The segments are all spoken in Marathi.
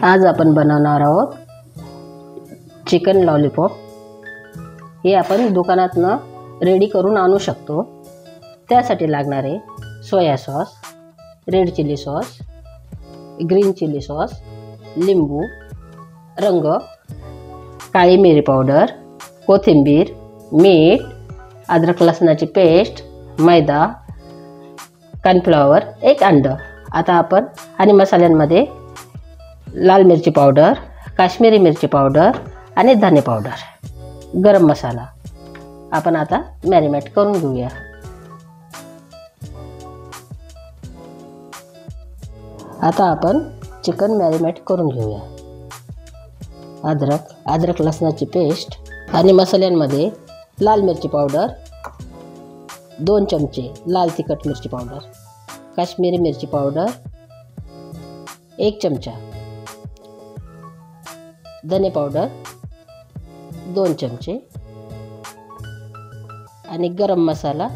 आज आपण बनवणार आहोत चिकन लॉलीपॉप। हे आपण दुकानातनं रेडी करून आणू शकतो। त्यासाठी लागणारे soya sauce, red chilli sauce, green chilli sauce, लिंबू, रंग, काळी मिरी पावडर, कोथिंबीर, मीठ, अद्रक लसणाची पेस्ट, मैदा, कॉर्नफ्लॉवर, एक अंड। आता आपण आणि मसाल्यांमध्ये लाल मिरची पावडर, काश्मीरी मिरची पावडर आणि धने पावडर, गरम मसाला आपण आता मॅरिनेट करून घेऊया। आता आपण चिकन मॅरिनेट करून घेऊया। अद्रक लसणाची पेस्ट आणि मसाल्यांमध्ये लाल मिरची पावडर 2 चमचे, लाल तिखट मिरची पावडर, काश्मीरी मिरची पावडर 1 चमचा, धने पावडर 2 चमचे आणि गरम मसाला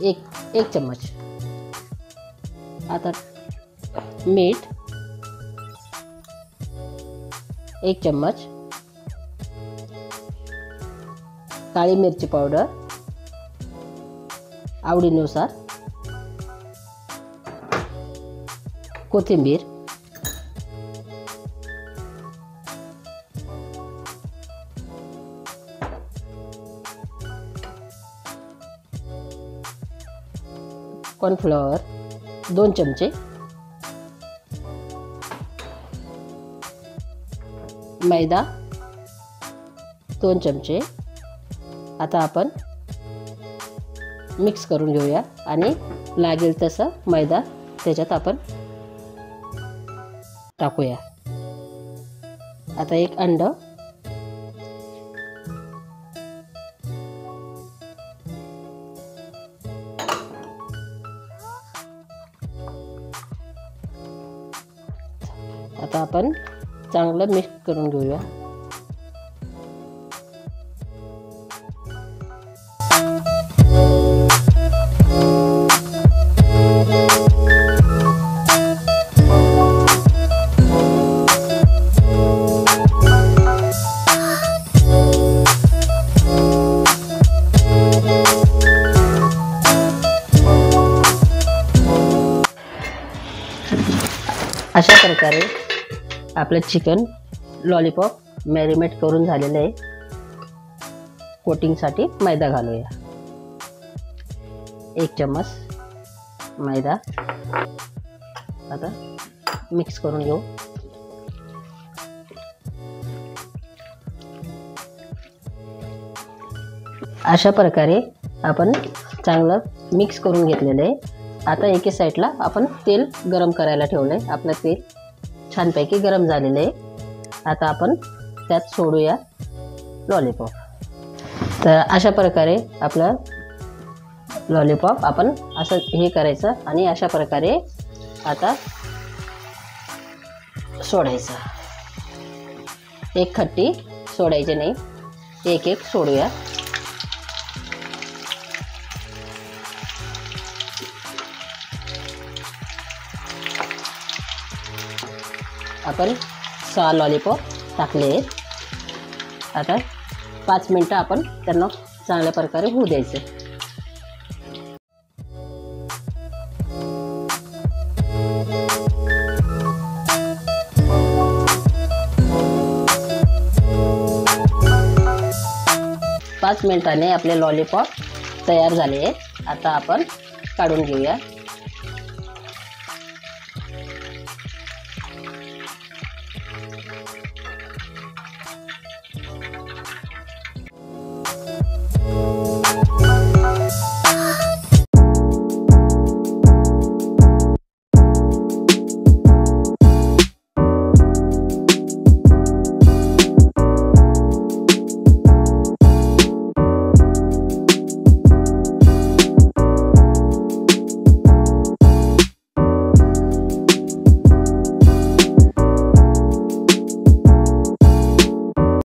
1 चम्मच। आता मीठ 1 चम्मच, काळी मिरची पावडर आवडीनुसार, कोथिंबीर, कॉर्नफ्लॉवर 2 चमचे, मैदा 2 चमचे। आता आपण मिक्स करून घेऊया आणि लागेल तसं मैदा त्याच्यात आपण टाकूया। आता 1 अंड, आता आपण चांगलं मिक्स करून घेऊया। अशा प्रकारे आपलं चिकन लॉलीपॉप मॅरिनेट करून झालेलं आहे। कोटिंगसाठी मैदा घालूया। 1 चम्मच मैदा आता मिक्स करून घेऊ। अशा प्रकारे आपण चांगलं मिक्स करून घेतलेलं आहे। आता एके साईडला आपण तेल गरम करायला ठेवलं आहे। आपलं तेल छानपैकी गरम झालेलं आहे। आता आपण त्यात सोडूया लॉलीपॉप। तर अशा प्रकारे आपलं लॉलीपॉप आपण असं हे करायचं आणि अशा प्रकारे आता सोडायचं। एक खट्टी सोडायची नाही, एक सोडूया। आपण 6 लॉलीपॉप टाकले। आता 5 मिनटं आपण त्यांना चांगल्या प्रकारे होऊ द्यायचे। पाच मिनिटांनी आपले लॉलीपॉप तयार झाले आहेत। आता आपण काढून घेऊया।